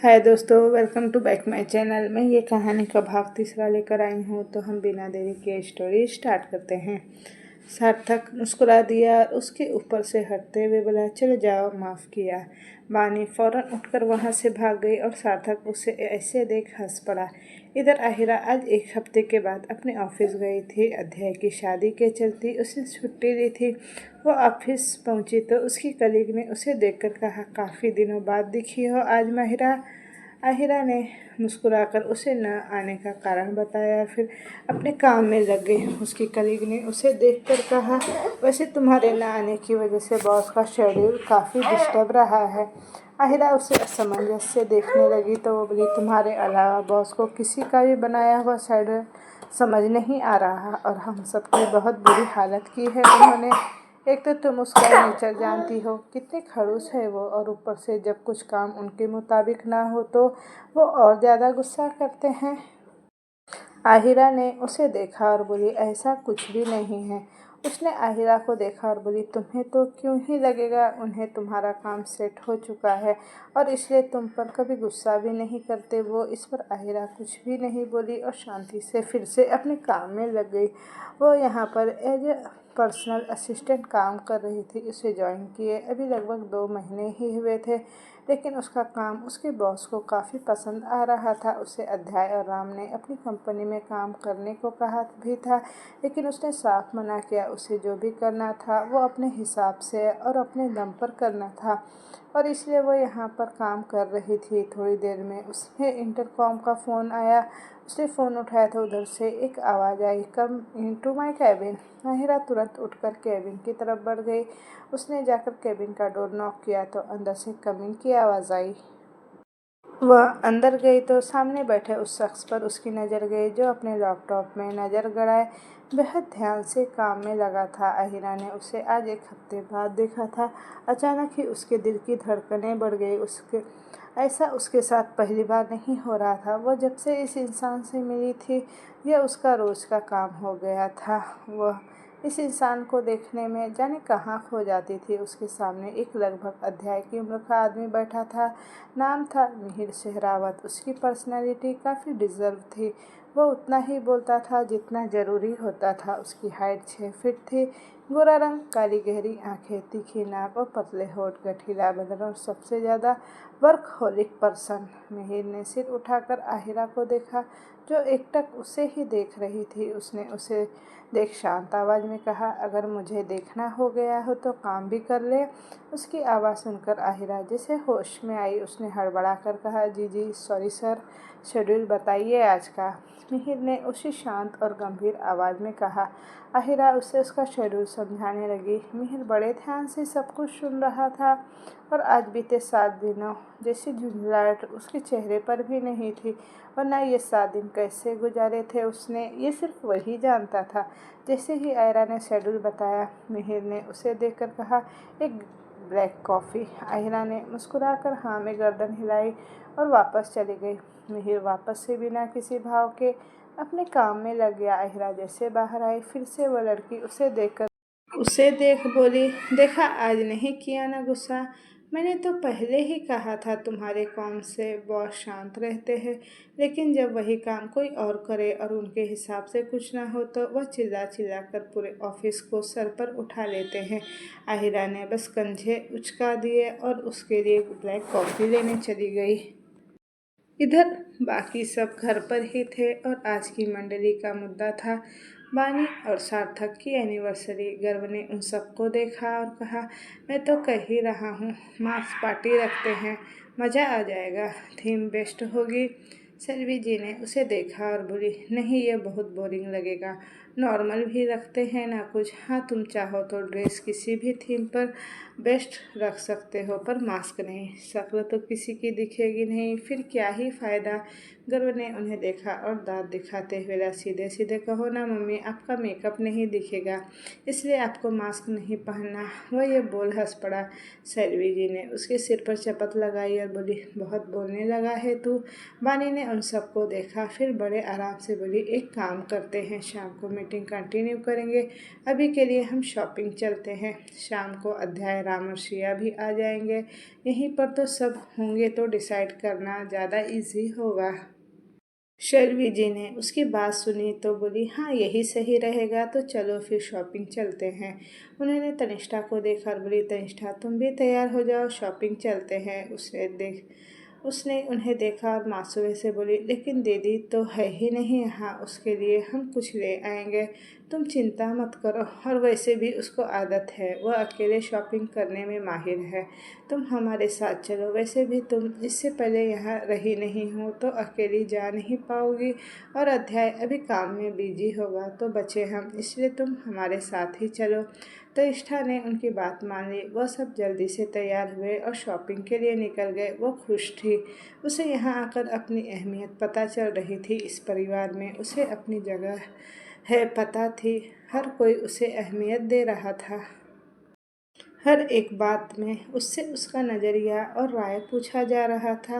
हाय दोस्तों, welcome to back my channel. मैं ये कहानी का भाग तीसरा लेकर आई हूँ। तो हम बिना देरी के स्टोरी स्टार्ट करते हैं। सार्थक मुस्कुरा दिया और उसके ऊपर से हटते हुए बोला, चलो जाओ, माफ़ किया। बानी फौरन उठकर वहाँ से भाग गई और सार्थक उसे ऐसे देख हंस पड़ा। इधर आहिरा आज एक हफ्ते के बाद अपने ऑफिस गई थी। अध्याय की शादी के चलते उसने छुट्टी ली थी। वो ऑफिस पहुंची तो उसकी कलीग ने उसे देखकर कहा, काफ़ी दिनों बाद दिखी हो आज माहिरा। आहिरा ने मुस्कुराकर उसे न आने का कारण बताया, फिर अपने काम में लग गई। उसकी कलीग ने उसे देखकर कहा, वैसे तुम्हारे न आने की वजह से बॉस का शेड्यूल काफ़ी डिस्टर्ब रहा है। आहिरा उसे असमंजस से देखने लगी तो वो बोली, तुम्हारे अलावा बॉस को किसी का भी बनाया हुआ शेड्यूल समझ नहीं आ रहा और हम सबकी बहुत बुरी हालत की है उन्होंने। एक तो तुम उसका नेचर जानती हो, कितने खड़ूस है वो, और ऊपर से जब कुछ काम उनके मुताबिक ना हो तो वो और ज़्यादा गुस्सा करते हैं। आहिरा ने उसे देखा और बोली, ऐसा कुछ भी नहीं है। उसने आहिरा को देखा और बोली, तुम्हें तो क्यों ही लगेगा, उन्हें तुम्हारा काम सेट हो चुका है और इसलिए तुम पर कभी गुस्सा भी नहीं करते। वो इस पर आहिरा कुछ भी नहीं बोली और शांति से फिर से अपने काम में लग गई। वो यहाँ पर एज ए पर्सनल असिस्टेंट काम कर रही थी। उसे ज्वाइन किए अभी लगभग 2 महीने ही हुए थे, लेकिन उसका काम उसके बॉस को काफ़ी पसंद आ रहा था। उसे अध्याय और राम ने अपनी कंपनी में काम करने को कहा भी था, लेकिन उसने साफ मना किया। उसे जो भी करना था वो अपने हिसाब से और अपने दम पर करना था और इसलिए वो यहाँ पर काम कर रही थी। थोड़ी देर में उसने इंटरकॉम का फ़ोन आया। उसने फ़ोन उठाया तो उधर से एक आवाज़ आई, come into my cabin. Mahira तुरंत उठकर कैबिन की तरफ बढ़ गई। उसने जाकर कैबिन का डोर नॉक किया तो अंदर से कमिंग की आवाज़ आई। वह अंदर गई तो सामने बैठे उस शख्स पर उसकी नज़र गई जो अपने लैपटॉप में नज़र गड़ाए बेहद ध्यान से काम में लगा था। आहिरा ने उसे आज एक हफ्ते बाद देखा था। अचानक ही उसके दिल की धड़कनें बढ़ गई। उसके ऐसा उसके साथ पहली बार नहीं हो रहा था। वह जब से इस इंसान से मिली थी, यह उसका रोज़ का काम हो गया था। वह इस इंसान को देखने में जाने कहाँ खो जाती थी। उसके सामने एक लगभग अध्याय की उम्र का आदमी बैठा था। नाम था मिहिर शेहरावत। उसकी पर्सनैलिटी काफ़ी डिज़र्व थी। वो उतना ही बोलता था जितना ज़रूरी होता था। उसकी हाइट 6 फीट थी। गोरा रंग, काली गहरी आंखें, तीखी नाक और पतले होठ, गठीला बदन और सबसे ज़्यादा वर्कहोलिक पर्सन। मिहिर ने सिर उठाकर आहिरा को देखा जो एकटक उसे ही देख रही थी। उसने उसे देख शांत आवाज़ में कहा, अगर मुझे देखना हो गया हो तो काम भी कर ले। उसकी आवाज़ सुनकर आहिरा जैसे होश में आई। उसने हड़बड़ा कर कहा, जी जी सॉरी सर, शेड्यूल बताइए आज का। मिहिर ने उसी शांत और गंभीर आवाज़ में कहा। आहिरा उसे उसका शेड्यूल समझाने लगी। मिहिर बड़े ध्यान से सब कुछ सुन रहा था और आज बीते 7 दिनों जैसी झुंझलाहट उसके चेहरे पर भी नहीं थी। वरना ये 7 दिन कैसे गुजारे थे उसने ये सिर्फ वही जानता था। जैसे ही आयरा ने शेड्यूल बताया, मिहिर ने उसे देखकर कहा, एक ब्लैक कॉफ़ी। आहिरा ने मुस्कुराकर हाँ में गर्दन हिलाई और वापस चली गई। मिहिर वापस से बिना किसी भाव के अपने काम में लग गया। आहिरा जैसे बाहर आई, फिर से वह लड़की उसे देख बोली, देखा आज नहीं किया ना गुस्सा। मैंने तो पहले ही कहा था तुम्हारे काम से बॉस शांत रहते हैं, लेकिन जब वही काम कोई और करे और उनके हिसाब से कुछ ना हो तो वह चिल्ला चिल्ला कर पूरे ऑफिस को सर पर उठा लेते हैं। आहिरा ने बस कंधे उचका दिए और उसके लिए ब्लैक कॉफ़ी लेने चली गई। इधर बाकी सब घर पर ही थे और आज की मंडली का मुद्दा था बानी और सार्थक की एनिवर्सरी। गर्व ने उन सबको देखा और कहा, मैं तो कह ही रहा हूँ मार्क्स पार्टी रखते हैं, मज़ा आ जाएगा, थीम बेस्ट होगी। सेल्वी जी ने उसे देखा और बोली, नहीं ये बहुत बोरिंग लगेगा, नॉर्मल भी रखते हैं ना कुछ। हाँ तुम चाहो तो ड्रेस किसी भी थीम पर बेस्ट रख सकते हो, पर मास्क नहीं, शक्ल तो किसी की दिखेगी नहीं, फिर क्या ही फ़ायदा। गर्व ने उन्हें देखा और दांत दिखाते हुए बोला, सीधे सीधे कहो ना मम्मी, आपका मेकअप नहीं दिखेगा इसलिए आपको मास्क नहीं पहनना। वह ये बोल हंस पड़ा। सेल्वी जी ने उसके सिर पर चपत लगाई और बोली, बहुत बोलने लगा है तू। बानी ने उन सबको देखा, फिर बड़े आराम से बोली, एक काम करते हैं, शाम को मीटिंग कंटिन्यू करेंगे, अभी के लिए हम शॉपिंग चलते हैं। शाम को अध्याय राम और सिया भी आ जाएंगे। यहीं पर तो सब होंगे तो डिसाइड करना ज़्यादा इजी होगा। शर्वी जी ने उसकी बात सुनी तो बोली, हाँ यही सही रहेगा, तो चलो फिर शॉपिंग चलते हैं। उन्होंने तनिष्ठा को देखा और बोली, तनिष्ठा तुम भी तैयार हो जाओ, शॉपिंग चलते हैं। उसने उन्हें देखा और मासूमे से बोली, लेकिन दीदी तो है ही नहीं यहाँ, उसके लिए हम कुछ ले आएंगे, तुम चिंता मत करो। और वैसे भी उसको आदत है, वह अकेले शॉपिंग करने में माहिर है, तुम हमारे साथ चलो। वैसे भी तुम इससे पहले यहाँ रही नहीं हो तो अकेली जा नहीं पाओगी, और अध्याय अभी काम में बिजी होगा तो बचे हम, इसलिए तुम हमारे साथ ही चलो। तनिष्ठा ने उनकी बात मान ली। वह सब जल्दी से तैयार हुए और शॉपिंग के लिए निकल गए। वो खुश थी, उसे यहाँ आकर अपनी अहमियत पता चल रही थी। इस परिवार में उसे अपनी जगह है पता थी, हर कोई उसे अहमियत दे रहा था। हर एक बात में उससे उसका नज़रिया और राय पूछा जा रहा था।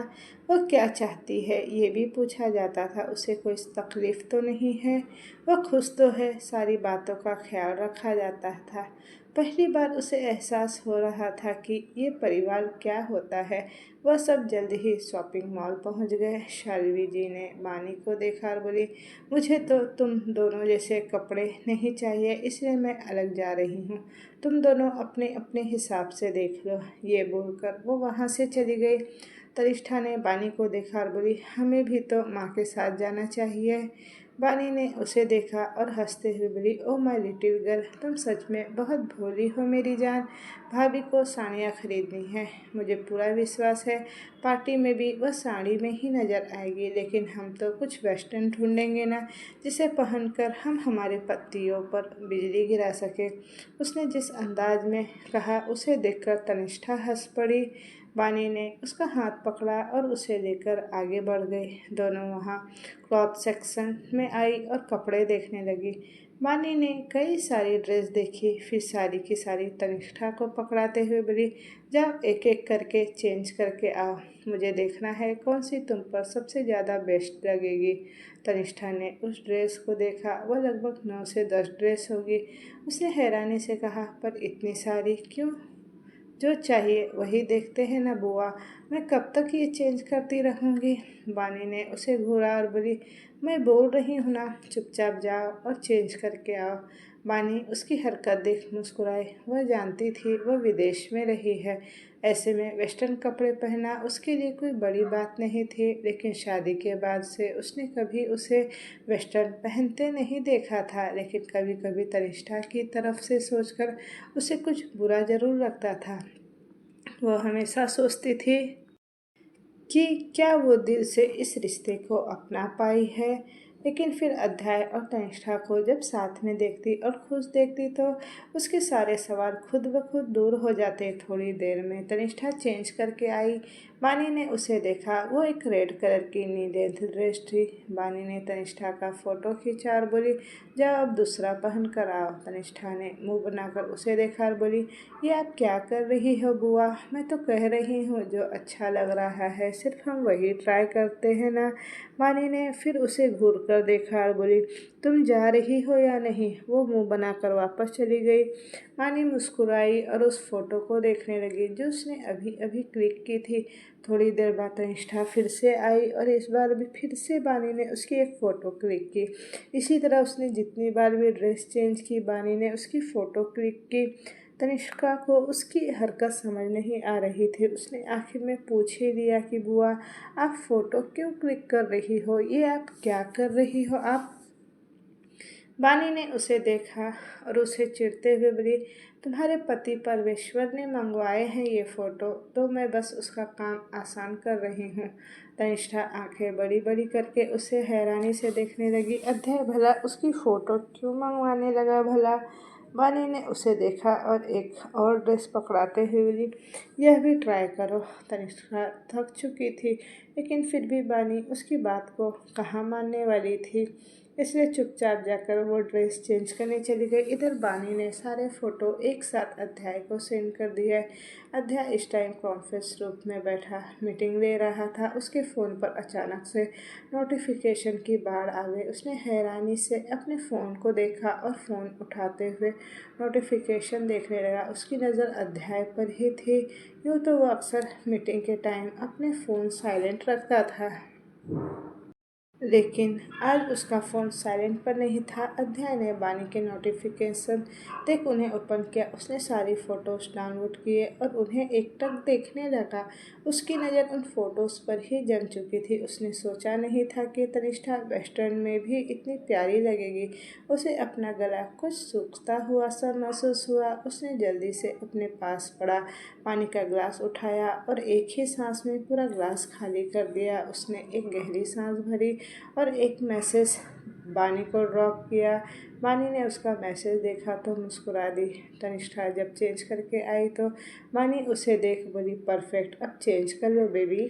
वह क्या चाहती है ये भी पूछा जाता था। उसे कोई तकलीफ़ तो नहीं है, वह खुश तो है, सारी बातों का ख्याल रखा जाता था। पहली बार उसे एहसास हो रहा था कि ये परिवार क्या होता है। वह सब जल्द ही शॉपिंग मॉल पहुंच गए। शाल्वी जी ने मानी को देखा और बोली, मुझे तो तुम दोनों जैसे कपड़े नहीं चाहिए, इसलिए मैं अलग जा रही हूँ, तुम दोनों अपने अपने हिसाब से देख लो। ये बोलकर वो वहाँ से चली गई। तनिष्ठा ने बानी को देखा और बोली, हमें भी तो माँ के साथ जाना चाहिए। बानी ने उसे देखा और हंसते हुए बोली, ओ माय लिटिल गर्ल, तुम सच में बहुत भोली हो मेरी जान। भाभी को साड़ियाँ खरीदनी है, मुझे पूरा विश्वास है पार्टी में भी वह साड़ी में ही नज़र आएगी, लेकिन हम तो कुछ वेस्टर्न ढूंढेंगे ना, जिसे पहनकर हम हमारे पत्तियों पर बिजली गिरा सके। उसने जिस अंदाज में कहा उसे देखकर तनिष्ठा हंस पड़ी। बानी ने उसका हाथ पकड़ा और उसे लेकर आगे बढ़ गई। दोनों वहाँ क्लॉथ सेक्शन में आई और कपड़े देखने लगी। बानी ने कई सारी ड्रेस देखी, फिर सारी की सारी तनिष्ठा को पकड़ाते हुए बोली, जाओ एक एक करके चेंज करके आओ, मुझे देखना है कौन सी तुम पर सबसे ज़्यादा बेस्ट लगेगी। तनिष्ठा ने उस ड्रेस को देखा, वह लगभग 9 से 10 ड्रेस होगी। उसने हैरानी से कहा, पर इतनी सारी क्यों? जो चाहिए वही देखते हैं ना बुआ, मैं कब तक ये चेंज करती रहूँगी। बानी ने उसे घूरा और बोली, मैं बोल रही हूँ ना, चुपचाप जाओ और चेंज करके आओ। बानी उसकी हरकत देख मुस्कुराई। वह जानती थी वह विदेश में रही है, ऐसे में वेस्टर्न कपड़े पहनना उसके लिए कोई बड़ी बात नहीं थी, लेकिन शादी के बाद से उसने कभी उसे वेस्टर्न पहनते नहीं देखा था। लेकिन कभी कभी तनिष्ठा की तरफ से सोचकर उसे कुछ बुरा ज़रूर लगता था। वह हमेशा सोचती थी कि क्या वो दिल से इस रिश्ते को अपना पाई है। लेकिन फिर अध्याय और तनिष्ठा को जब साथ में देखती और खुश देखती तो उसके सारे सवाल खुद ब खुद दूर हो जाते। थोड़ी देर में तनिष्ठा चेंज करके आई। बानी ने उसे देखा, वो एक रेड कलर की नीले ड्रेस थी। बानी ने तनिष्ठा का फ़ोटो खींचा और बोली, जाओ अब दूसरा पहन कर आओ। तनिष्ठा ने मुंह बनाकर उसे देखा और बोली, ये आप क्या कर रही हो बुआ, मैं तो कह रही हूँ जो अच्छा लग रहा है सिर्फ हम वही ट्राई करते हैं ना। बानी ने फिर उसे घूर कर देखा और बोली, तुम जा रही हो या नहीं? वो मुंह बनाकर वापस चली गई। बानी मुस्कुराई और उस फोटो को देखने लगी जो उसने अभी अभी क्लिक की थी। थोड़ी देर बाद तनिष्ठा फिर से आई और इस बार भी फिर से बानी ने उसकी एक फ़ोटो क्लिक की। इसी तरह उसने जितनी बार भी ड्रेस चेंज की, बानी ने उसकी फ़ोटो क्लिक की। तनिष्का को उसकी हरकत समझ नहीं आ रही थी। उसने आखिर में पूछ ही लिया कि बुआ, आप फ़ोटो क्यों क्लिक कर रही हो, ये आप क्या कर रही हो आप? बानी ने उसे देखा और उसे चिढ़ते हुए बोली, तुम्हारे पति परमेश्वर ने मंगवाए हैं ये फ़ोटो, तो मैं बस उसका काम आसान कर रही हूँ। तनिष्ठा आंखें बड़ी बड़ी करके उसे हैरानी से देखने लगी। अध्याय भला उसकी फ़ोटो क्यों मंगवाने लगा भला? बानी ने उसे देखा और एक और ड्रेस पकड़ाते हुए बोली, यह भी ट्राई करो। तनिष्ठा थक चुकी थी, लेकिन फिर भी बानी उसकी बात को कहाँ मानने वाली थी। इसलिए चुपचाप जाकर वो ड्रेस चेंज करने चली गई। इधर बानी ने सारे फ़ोटो एक साथ अध्याय को सेंड कर दिए। अध्याय इस टाइम कॉन्फ्रेंस रूम में बैठा मीटिंग ले रहा था। उसके फ़ोन पर अचानक से नोटिफिकेशन की बाढ़ आ गई। उसने हैरानी से अपने फ़ोन को देखा और फ़ोन उठाते हुए नोटिफिकेशन देखने लगा। उसकी नज़र अध्याय पर ही थी। यूँ तो वो अक्सर मीटिंग के टाइम अपने फ़ोन साइलेंट रखता था, लेकिन आज उसका फ़ोन साइलेंट पर नहीं था। अध्याय ने बानी के नोटिफिकेशन देख उन्हें ओपन किया। उसने सारी फ़ोटोज़ डाउनलोड किए और उन्हें एकटक देखने लगा। उसकी नज़र उन फ़ोटोज़ पर ही जम चुकी थी। उसने सोचा नहीं था कि तनिष्ठा वेस्टर्न में भी इतनी प्यारी लगेगी। उसे अपना गला कुछ सूखता हुआ सा महसूस हुआ। उसने जल्दी से अपने पास पड़ा पानी का ग्लास उठाया और एक ही सांस में पूरा ग्लास खाली कर दिया। उसने एक गहरी सांस भरी और एक मैसेज बानी को ड्रॉप किया। बानी ने उसका मैसेज देखा तो मुस्कुरा दी। तनिष्ठा जब चेंज करके आई तो बानी उसे देख बोली, परफेक्ट, अब चेंज कर लो बेबी,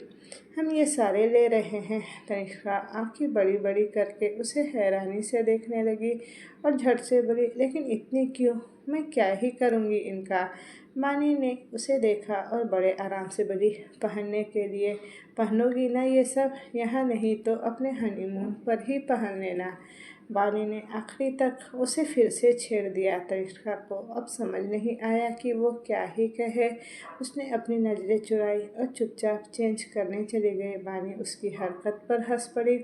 हम ये सारे ले रहे हैं। तनिष्ठा आंखें बड़ी बड़ी करके उसे हैरानी से देखने लगी और झट से बोली, लेकिन इतनी क्यों, मैं क्या ही करूँगी इनका। बानी ने उसे देखा और बड़े आराम से बोली, पहनने के लिए पहनोगी ना ये सब, यहाँ नहीं तो अपने हनीमून पर ही पहन लेना। बानी ने आखिरी तक उसे फिर से छेड़ दिया। तनिष्का को अब समझ नहीं आया कि वो क्या ही कहे। उसने अपनी नज़रें चुराई और चुपचाप चेंज करने चली गई। बानी उसकी हरकत पर हंस पड़ी।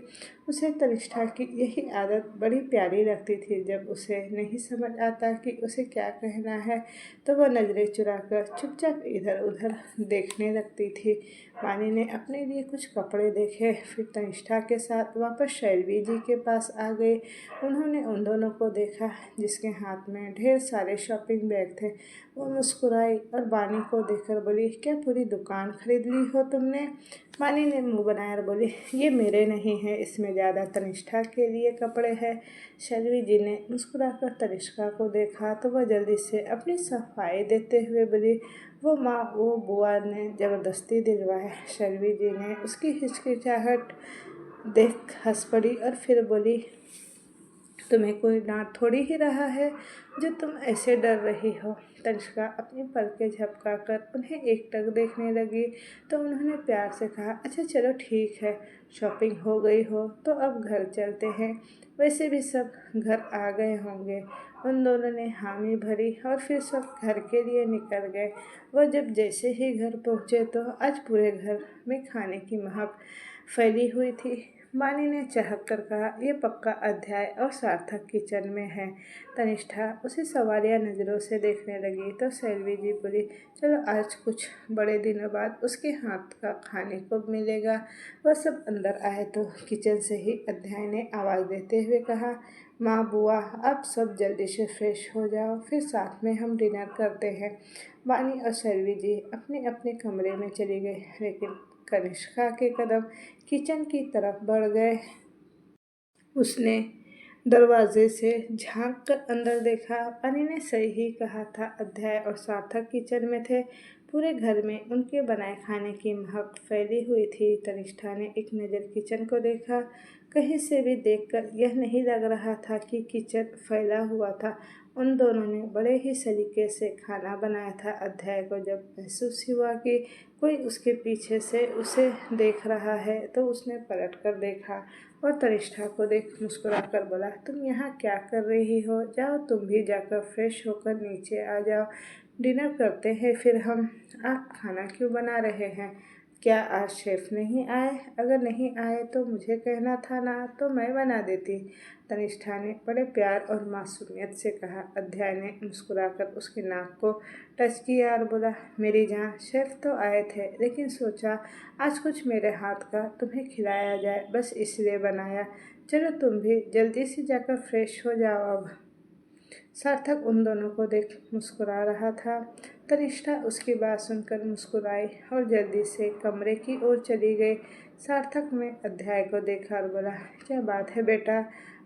उसे तनिष्ठा की यही आदत बड़ी प्यारी लगती थी। जब उसे नहीं समझ आता कि उसे क्या कहना है तो वह नज़रें चुराकर चुपचाप इधर उधर देखने लगती थी। वानी ने अपने लिए कुछ कपड़े देखे, फिर तनिष्ठा के साथ वापस शैलवी जी के पास आ गए। उन्होंने उन दोनों को देखा जिसके हाथ में ढेर सारे शॉपिंग बैग थे। वो मुस्कुराई और वानी को देखकर बोली, क्या पूरी दुकान खरीद ली हो तुमने? वानी ने मुंह बनाया और बोली, ये मेरे नहीं है, इसमें ज़्यादा तनिष्ठा के लिए कपड़े हैं। शैलवी जी ने मुस्कुराकर तनिष्का को देखा तो वह जल्दी से अपनी सफाई देते हुए बोली, वो बुआ ने ज़बरदस्ती दिलवाया। शैलवी जी ने उसकी हिचकिचाहट देख हंस पड़ी और फिर बोली, तुम्हें कोई डांट थोड़ी ही रहा है जो तुम ऐसे डर रही हो। तनिष्का अपनी पलकें झपकाकर उन्हें एकटक देखने लगी तो उन्होंने प्यार से कहा, अच्छा चलो ठीक है, शॉपिंग हो गई हो तो अब घर चलते हैं, वैसे भी सब घर आ गए होंगे। उन दोनों ने हामी भरी और फिर सब घर के लिए निकल गए। वह जब जैसे ही घर पहुँचे तो आज पूरे घर में खाने की महक फैली हुई थी। बानी ने चहक कर कहा, यह पक्का अध्याय और सार्थक किचन में है। तनिष्ठा उसे सवालिया नज़रों से देखने लगी तो शैलवी जी बोली, चलो आज कुछ बड़े दिनों बाद उसके हाथ का खाने को मिलेगा। वह सब अंदर आए तो किचन से ही अध्याय ने आवाज़ देते हुए कहा, माँ बुआ अब सब जल्दी से फ्रेश हो जाओ, फिर साथ में हम डिनर करते हैं। बानी और शैलवी जी अपने अपने कमरे में चली गई, लेकिन कनिष्का के कदम किचन की तरफ बढ़ गए। उसने दरवाजे से झांक कर अंदर देखा। अनी ने सही ही कहा था, अध्याय और सार्थक किचन में थे। पूरे घर में उनके बनाए खाने की महक फैली हुई थी। तनिष्ठा ने एक नज़र किचन को देखा। कहीं से भी देखकर यह नहीं लग रहा था कि किचन फैला हुआ था। उन दोनों ने बड़े ही सलीके से खाना बनाया था। अध्याय को जब महसूस हुआ कि कोई उसके पीछे से उसे देख रहा है तो उसने पलट कर देखा और तनिष्ठा को देख मुस्कुरा कर बोला, तुम यहाँ क्या कर रही हो? जाओ तुम भी जाकर फ्रेश होकर नीचे आ जाओ, डिनर करते हैं फिर हम। आप खाना क्यों बना रहे हैं? क्या आज शेफ नहीं आए? अगर नहीं आए तो मुझे कहना था ना, तो मैं बना देती। तनिष्ठा ने बड़े प्यार और मासूमियत से कहा। अध्याय ने मुस्कुराकर उसके नाक को टच किया और बोला, मेरी जान, शेफ तो आए थे लेकिन सोचा आज कुछ मेरे हाथ का तुम्हें खिलाया जाए, बस इसलिए बनाया। चलो तुम भी जल्दी से जाकर फ्रेश हो जाओ अब। सार्थक उन दोनों को देख मुस्कुरा रहा था। तनिष्ठा उसकी बात सुनकर मुस्कुराई और जल्दी से कमरे की ओर चली गई। सार्थक ने अध्याय को देखा और बोला, क्या बात है बेटा,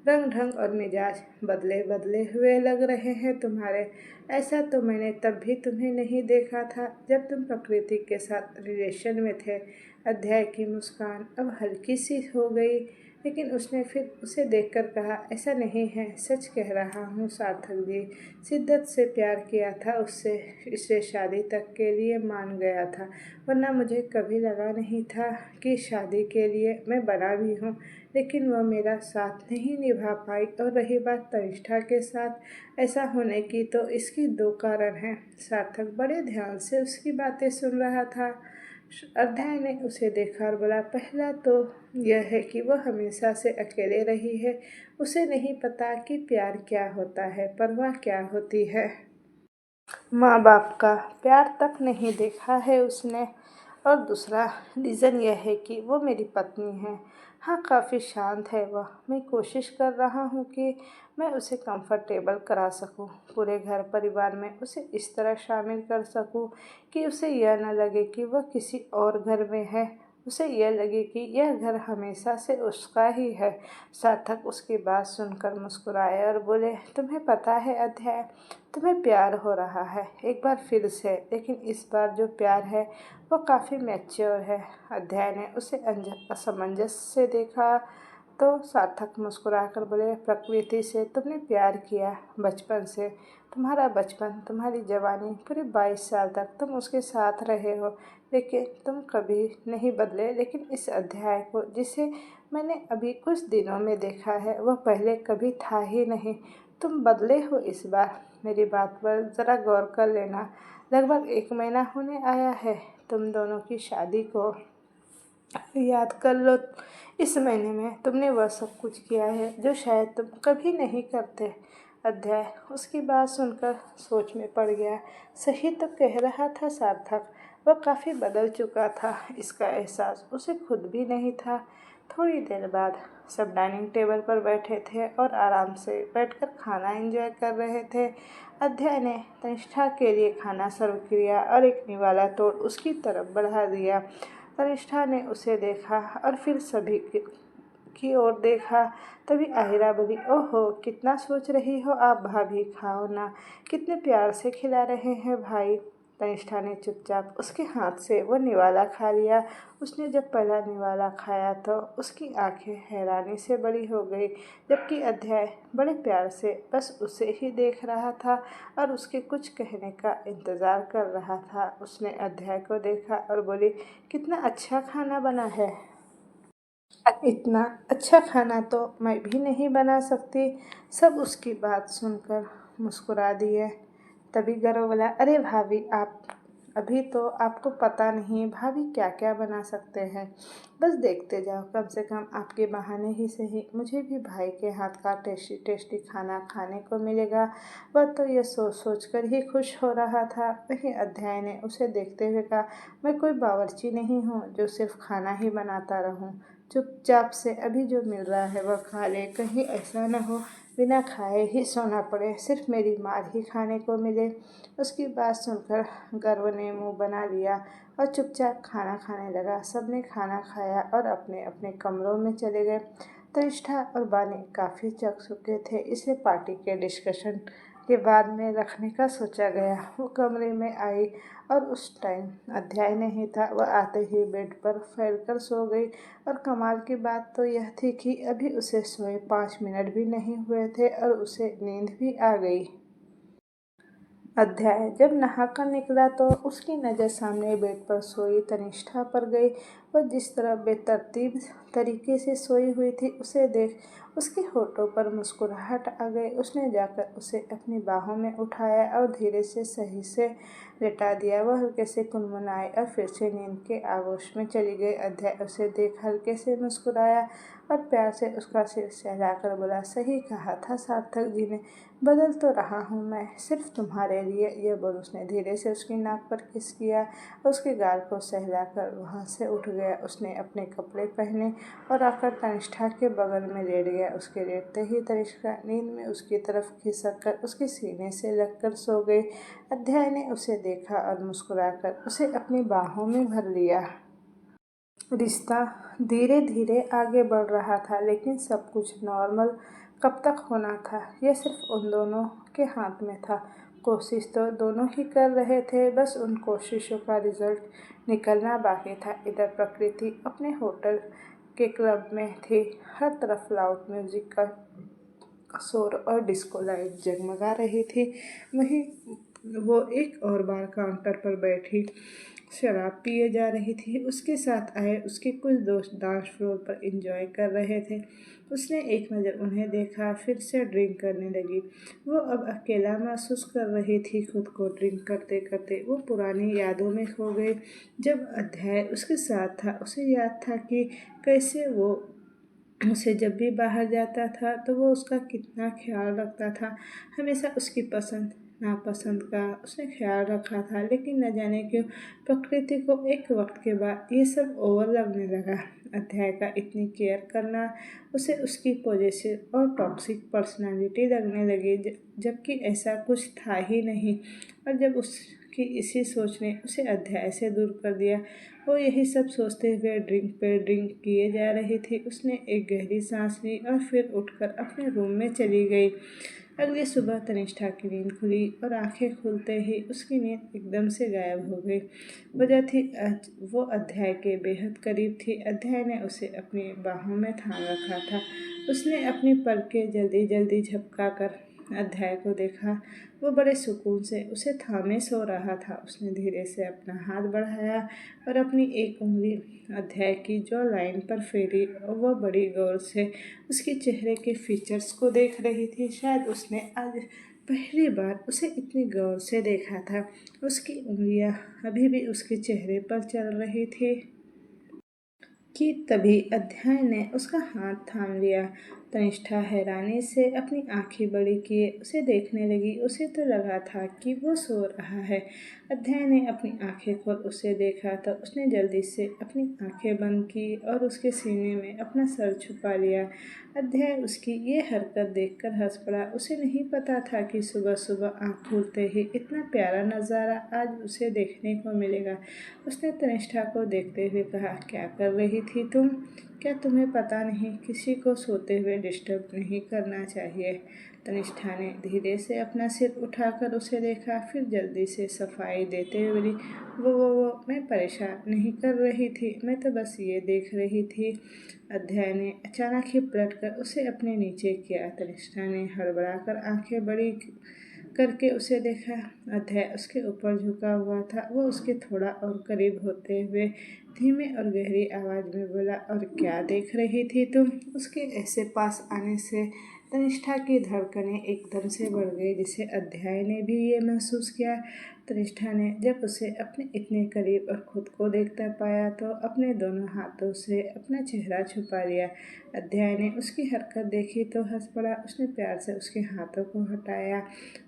रंग ढंग और मिजाज बदले बदले हुए लग रहे हैं तुम्हारे। ऐसा तो मैंने तब भी तुम्हें नहीं देखा था जब तुम प्रकृति के साथ रिलेशन में थे। अध्याय की मुस्कान अब हल्की सी हो गई, लेकिन उसने फिर उसे देखकर कहा, ऐसा नहीं है, सच कह रहा हूँ सार्थक जी। शिद्दत से प्यार किया था उससे, इससे शादी तक के लिए मान गया था, वरना मुझे कभी लगा नहीं था कि शादी के लिए मैं बना भी हूँ। लेकिन वह मेरा साथ नहीं निभा पाई। और रही बात तनिष्ठा के साथ ऐसा होने की, तो इसकी दो कारण हैं। सार्थक बड़े ध्यान से उसकी बातें सुन रहा था। अध्याय ने उसे देखा और बोला, पहला तो यह है कि वह हमेशा से अकेले रही है। उसे नहीं पता कि प्यार क्या होता है, परवाह क्या होती है। माँ बाप का प्यार तक नहीं देखा है उसने। और दूसरा रीज़न यह है कि वो मेरी पत्नी है। हाँ, काफ़ी शांत है वह। मैं कोशिश कर रहा हूँ कि मैं उसे कंफर्टेबल करा सकूँ, पूरे घर परिवार में उसे इस तरह शामिल कर सकूँ कि उसे यह न लगे कि वह किसी और घर में है। उसे यह लगे कि यह घर हमेशा से उसका ही है। सार्थक उसकी बात सुनकर मुस्कुराए और बोले, तुम्हें पता है अध्याय, तुम्हें प्यार हो रहा है एक बार फिर से, लेकिन इस बार जो प्यार है वो काफ़ी मैच्योर है। अध्याय ने उसे असमंजस से देखा तो सार्थक मुस्कुराकर बोले, प्रकृति से तुमने प्यार किया, बचपन से, तुम्हारा बचपन, तुम्हारी जवानी, पूरे 22 साल तक तुम उसके साथ रहे हो, लेकिन तुम कभी नहीं बदले। लेकिन इस अध्याय को, जिसे मैंने अभी कुछ दिनों में देखा है, वह पहले कभी था ही नहीं। तुम बदले हो इस बार। मेरी बात पर ज़रा गौर कर लेना। लगभग 1 महीना होने आया है तुम दोनों की शादी को। याद कर लो, इस महीने में तुमने वह सब कुछ किया है जो शायद तुम कभी नहीं करते। अध्याय उसकी बात सुनकर सोच में पड़ गया। सही तो कह रहा था सार्थक, वह काफ़ी बदल चुका था। इसका एहसास उसे खुद भी नहीं था। थोड़ी देर बाद सब डाइनिंग टेबल पर बैठे थे और आराम से बैठकर खाना एंजॉय कर रहे थे। अध्याय ने तनिष्ठा के लिए खाना सर्व किया और एक निवाला तोड़ उसकी तरफ बढ़ा दिया। तनिष्ठा ने उसे देखा और फिर सभी की ओर देखा। तभी आहिरा बोली, ओहो, कितना सोच रही हो आप भाभी, खाओ ना, कितने प्यार से खिला रहे हैं भाई। तनिष्ठा ने चुपचाप उसके हाथ से वो निवाला खा लिया। उसने जब पहला निवाला खाया तो उसकी आंखें हैरानी से बड़ी हो गई, जबकि अध्याय बड़े प्यार से बस उसे ही देख रहा था और उसके कुछ कहने का इंतज़ार कर रहा था। उसने अध्याय को देखा और बोली, कितना अच्छा खाना बना है। इतना अच्छा खाना तो मैं भी नहीं बना सकती। सब उसकी बात सुनकर मुस्कुरा दिए। तभी गौरव बोला, अरे भाभी, आप अभी तो आपको पता नहीं भाभी क्या क्या बना सकते हैं। बस देखते जाओ, कम से कम आपके बहाने ही सही मुझे भी भाई के हाथ का टेस्टी टेस्टी खाना खाने को मिलेगा। वह तो ये सोच सोच कर ही खुश हो रहा था। वहीं अध्याय ने उसे देखते हुए कहा, मैं कोई बावर्ची नहीं हूँ जो सिर्फ खाना ही बनाता रहूँ। चुपचाप से अभी जो मिल रहा है वह खा ले, कहीं ऐसा न हो बिना खाए ही सोना पड़े, सिर्फ मेरी मार ही खाने को मिले। उसकी बात सुनकर गर्व ने मुंह बना लिया और चुपचाप खाना खाने लगा। सबने खाना खाया और अपने अपने कमरों में चले गए। तनिष्ठा और बानी काफ़ी थक चुके थे, इसलिए पार्टी के डिस्कशन के बाद में रखने का सोचा गया। वो कमरे में आई और उस टाइम अध्याय नहीं था। वह आते ही बेड पर फैलकर सो गई। और कमाल की बात तो यह थी कि अभी उसे सोए 5 मिनट भी नहीं हुए थे और उसे नींद भी आ गई। अध्याय जब नहाकर निकला तो उसकी नज़र सामने बेड पर सोई तनिष्ठा पर गई। वह जिस तरह बेतरतीब तरीके से सोई हुई थी, उसे देख उसके होठों पर मुस्कुराहट आ गई। उसने जाकर उसे अपनी बाहों में उठाया और धीरे से सही से लेटा दिया। वह हल्के से कुनमुनाई और फिर से नींद के आगोश में चली गई। अध्याय उसे देख हल्के से मुस्कुराया और प्यार से उसका सिर सहलाकर बोला, सही कहा था सार्थक जी ने, बदल तो रहा हूँ मैं सिर्फ तुम्हारे लिए। यह बोल उसने धीरे से उसकी नाक पर किस किया और उसके गाल को सहलाकर वहाँ से उठ गया। उसने अपने कपड़े पहने और आकर तनिष्ठा के बगल में लेट गया। उसके लेटते ही तनिष्ठा नींद में उसकी तरफ खिसक कर उसके सीने से लगकर सो गई। अध्याय ने उसे देखा और मुस्कुराकर उसे अपनी बाहों में भर लिया। रिश्ता धीरे धीरे आगे बढ़ रहा था, लेकिन सब कुछ नॉर्मल कब तक होना था, यह सिर्फ उन दोनों के हाथ में था। कोशिश तो दोनों ही कर रहे थे, बस उन कोशिशों का रिजल्ट निकलना बाकी था। इधर प्रकृति अपने होटल के क्लब में थी। हर तरफ लाउड म्यूजिक का शोर और डिस्को लाइट जगमगा रही थी। वहीं वो एक और बार काउंटर पर बैठी शराब पिए जा रही थी। उसके साथ आए उसके कुछ दोस्त डांस फ्लोर पर एंजॉय कर रहे थे। उसने एक नज़र उन्हें देखा, फिर से ड्रिंक करने लगी। वो अब अकेला महसूस कर रही थी। खुद को ड्रिंक करते करते वो पुरानी यादों में खो गई। जब अध्याय उसके साथ था, उसे याद था कि कैसे वो उसे जब भी बाहर जाता था तो वो उसका कितना ख्याल रखता था। हमेशा उसकी पसंद नापसंद का उसने ख्याल रखा था, लेकिन न जाने क्यों प्रकृति को एक वक्त के बाद ये सब ओवर लगने लगा। अध्याय का इतनी केयर करना उसे उसकी पॉजिटिव और टॉक्सिक पर्सनालिटी लगने लगी, जबकि ऐसा कुछ था ही नहीं। और जब उसकी इसी सोच ने उसे अध्याय से दूर कर दिया, वो यही सब सोचते हुए ड्रिंक पे ड्रिंक किए जा रही थी। उसने एक गहरी सांस ली और फिर उठकर अपने रूम में चली गई। अगली सुबह तनिष्ठा की नींद खुली और आंखें खुलते ही उसकी नींद एकदम से गायब हो गई। वजह थी वो अध्याय के बेहद करीब थी। अध्याय ने उसे अपनी बाहों में थाम रखा था। उसने अपनी पलकें जल्दी जल्दी झपका कर अध्याय को देखा। वो बड़े सुकून से उसे थामे सो रहा था। उसने धीरे से अपना हाथ बढ़ाया और अपनी एक उंगली अध्याय की जॉ लाइन पर फेरी और वह बड़ी गौर से उसके चेहरे के फीचर्स को देख रही थी। शायद उसने आज पहली बार उसे इतनी गौर से देखा था। उसकी उंगलियां अभी भी उसके चेहरे पर चल रही थी कि तभी अध्याय ने उसका हाथ थाम लिया। तनिष्ठा हैरानी से अपनी आंखें बड़ी किए उसे देखने लगी। उसे तो लगा था कि वो सो रहा है। अध्याय ने अपनी आंखें खोल उसे देखा तो उसने जल्दी से अपनी आंखें बंद की और उसके सीने में अपना सर छुपा लिया। अध्याय उसकी ये हरकत देखकर हंस पड़ा। उसे नहीं पता था कि सुबह सुबह आँख खुलते ही इतना प्यारा नज़ारा आज उसे देखने को मिलेगा। उसने तनिष्ठा को देखते हुए कहा, क्या कर रही थी तुम? क्या तुम्हें पता नहीं किसी को सोते हुए डिस्टर्ब नहीं करना चाहिए? तनिष्ठा ने धीरे से अपना सिर उठाकर उसे देखा, फिर जल्दी से सफाई देते हुए बोली, वो मैं परेशान नहीं कर रही थी, मैं तो बस ये देख रही थी। अध्याय ने अचानक ही पलट कर उसे अपने नीचे किया। तनिष्ठा ने हड़बड़ाकर आंखें बड़ी करके उसे देखा। अध्याय उसके ऊपर झुका हुआ था। वो उसके थोड़ा और करीब होते हुए धीमे और गहरी आवाज़ में बोला, और क्या देख रही थी तुम? उसके ऐसे पास आने से तनिष्ठा की धड़कनें एकदम से बढ़ गई, जिसे अध्याय ने भी ये महसूस किया। तनिष्ठा ने जब उसे अपने इतने करीब और खुद को देखता पाया तो अपने दोनों हाथों से अपना चेहरा छुपा लिया। अध्याय ने उसकी हरकत देखी तो हंस पड़ा। उसने प्यार से उसके हाथों को हटाया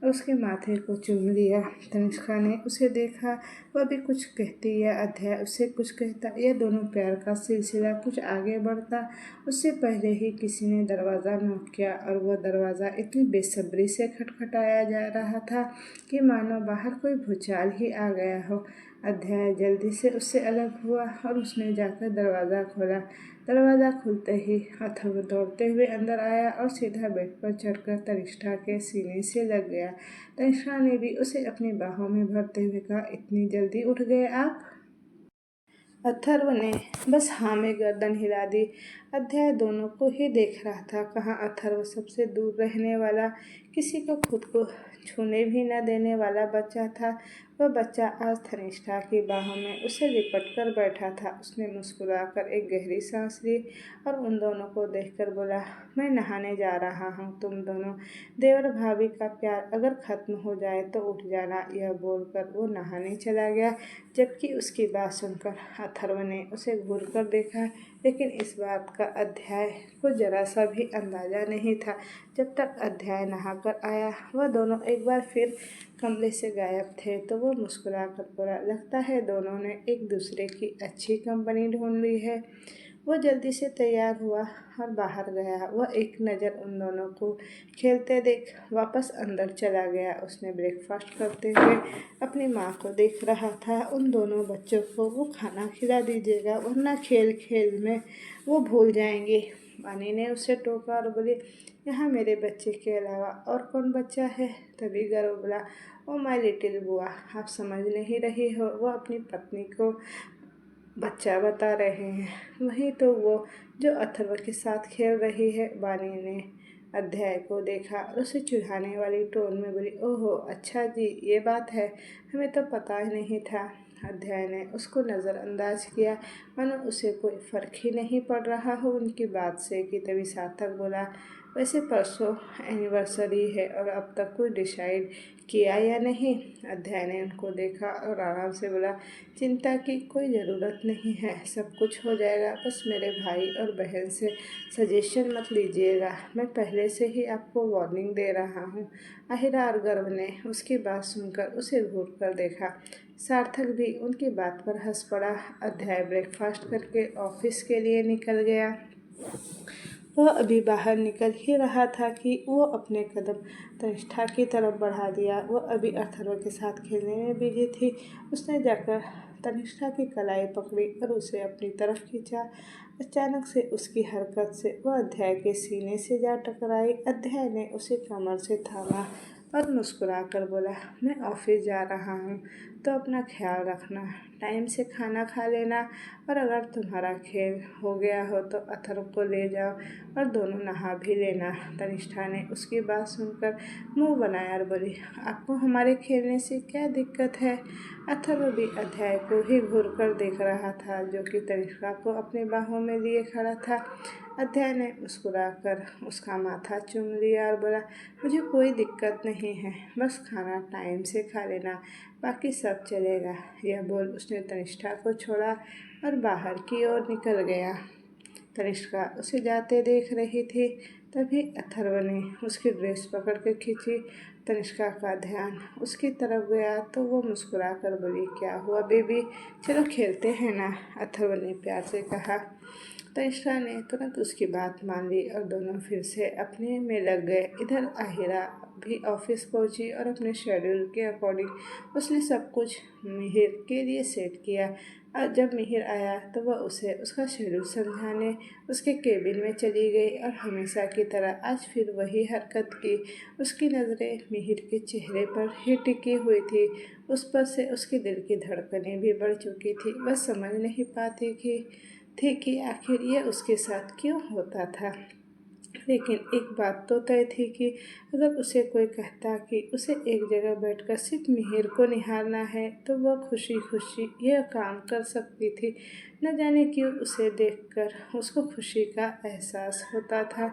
और उसके माथे को चूम लिया। तनिष्का ने उसे देखा, वह भी कुछ कहती या अध्याय उससे कुछ कहता। यह दोनों प्यार का सिलसिला कुछ आगे बढ़ता उससे पहले ही किसी ने दरवाज़ा नॉक किया और वह दरवाज़ा इतनी बेसब्री से खटखटाया जा रहा था कि मानो बाहर कोई भूचाल ही आ गया हो। अध्याय जल्दी से उससे अलग हुआ और उसने जाकर दरवाज़ा खोला। दरवाज़ा खुलते ही अथर्व दौड़ते हुए अंदर आया और सीधा बेड पर चढ़कर तनिष्ठा के सीने से लग गया। तनिष्ठा ने भी उसे अपनी बाहों में भरते हुए कहा, इतनी जल्दी उठ गए आप? अथर्व ने बस हाँ में गर्दन हिला दी। अध्याय दोनों को ही देख रहा था। कहाँ अथर्व सबसे दूर रहने वाला, किसी को खुद को छूने भी न देने वाला बच्चा था। वह बच्चा आज तनिष्ठा की बाहों में उसे लिपट कर बैठा था। उसने मुस्कुराकर एक गहरी सांस ली और उन दोनों को देखकर बोला, मैं नहाने जा रहा हूँ, तुम दोनों देवर भाभी का प्यार अगर खत्म हो जाए तो उठ जाना। यह बोलकर वो नहाने चला गया। जबकि उसकी बात सुनकर अथर्व ने उसे घूर कर देखा, लेकिन इस बात का अध्याय को जरा सा भी अंदाज़ा नहीं था। जब तक अध्याय नहाकर आया, वह दोनों एक बार फिर कमरे से गायब थे तो वो मुस्कुरा कर बोला, लगता है दोनों ने एक दूसरे की अच्छी कंपनी ढूंढ ली है। वो जल्दी से तैयार हुआ और बाहर गया। वह एक नज़र उन दोनों को खेलते देख वापस अंदर चला गया। उसने ब्रेकफास्ट करते हुए अपनी माँ को देख रहा था। उन दोनों बच्चों को वो खाना खिला दीजिएगा, वरना खेल खेल में वो भूल जाएंगे। वानी ने उसे टोका और बोली, यहाँ मेरे बच्चे के अलावा और कौन बच्चा है? तभी गर्व बोला, ओ माय लिटिल बुआ, आप समझ नहीं रही हो, वो अपनी पत्नी को बच्चा बता रहे हैं। वही तो वो जो अथर्व के साथ खेल रही है। वानी ने अध्याय को देखा और उसे चिढ़ाने वाली टोन में बोली, ओहो अच्छा जी, ये बात है, हमें तो पता ही नहीं था। अध्याय ने उसको नज़रअंदाज किया, मानो उसे कोई फर्क ही नहीं पड़ रहा हो उनकी बात से। कि तभी सार्थक बोला, वैसे परसों एनिवर्सरी है और अब तक कोई डिसाइड किया या नहीं। अध्याय ने उनको देखा और आराम से बोला, चिंता की कोई ज़रूरत नहीं है, सब कुछ हो जाएगा। बस मेरे भाई और बहन से सजेशन मत लीजिएगा, मैं पहले से ही आपको वार्निंग दे रहा हूँ। आहिरा और गर्व ने उसकी बात सुनकर उसे घूर कर देखा। सार्थक भी उनकी बात पर हंस पड़ा। अध्याय ब्रेकफास्ट करके ऑफिस के लिए निकल गया। वह अभी बाहर निकल ही रहा था कि वो अपने कदम तनिष्ठा की तरफ बढ़ा दिया। वह अभी अथर्व के साथ खेलने में बिजी थी। उसने जाकर तनिष्ठा की कलाई पकड़ी और उसे अपनी तरफ खींचा। अचानक से उसकी हरकत से वह अध्याय के सीने से जा टकराई। अध्याय ने उसे कमर से थामा और मुस्कुराकर बोला, मैं ऑफिस जा रहा हूँ तो अपना ख्याल रखना, टाइम से खाना खा लेना, और अगर तुम्हारा खेल हो गया हो तो अथर्व को ले जाओ और दोनों नहा भी लेना। तनिष्ठा ने उसकी बात सुनकर मुंह बनाया और बोली, आपको हमारे खेलने से क्या दिक्कत है? अथर्व भी अध्याय को ही घूर कर देख रहा था, जो कि तनिष्ठा को अपने बाहों में लिए खड़ा था। अध्याय ने मुस्कुराकर उसका माथा चूम लिया और बोला, मुझे कोई दिक्कत नहीं है, बस खाना टाइम से खा लेना, बाकी सब चलेगा। यह बोल उसने तनिष्ठा को छोड़ा और बाहर की ओर निकल गया। तनिष्का उसे जाते देख रही थी। तभी अथर्व ने उसकी ड्रेस पकड़ कर खींची। तनिष्का का ध्यान उसकी तरफ गया तो वो मुस्कुरा कर बोली, क्या हुआ बेबी, चलो खेलते हैं ना, अथर्व ने प्यार से कहा। तनिष्का ने तुरंत उसकी बात मान ली और दोनों फिर से अपने में लग गए। इधर आहिरा भी ऑफिस पहुंची और अपने शेड्यूल के अकॉर्डिंग उसने सब कुछ मिहिर के लिए सेट किया। और जब मिहिर आया तो वह उसे उसका शेड्यूल समझाने उसके केबिन में चली गई और हमेशा की तरह आज फिर वही हरकत की। उसकी नज़रें मिहिर के चेहरे पर ही टिकी हुई थी। उस पर से उसके दिल की धड़कनें भी बढ़ चुकी थी। वह समझ नहीं पाती थी कि आखिर ये उसके साथ क्यों होता था। लेकिन एक बात तो तय थी कि अगर उसे कोई कहता कि उसे एक जगह बैठकर सिर्फ मिहिर को निहारना है तो वह खुशी खुशी यह काम कर सकती थी। न जाने क्यों उसे देखकर उसको खुशी का एहसास होता था,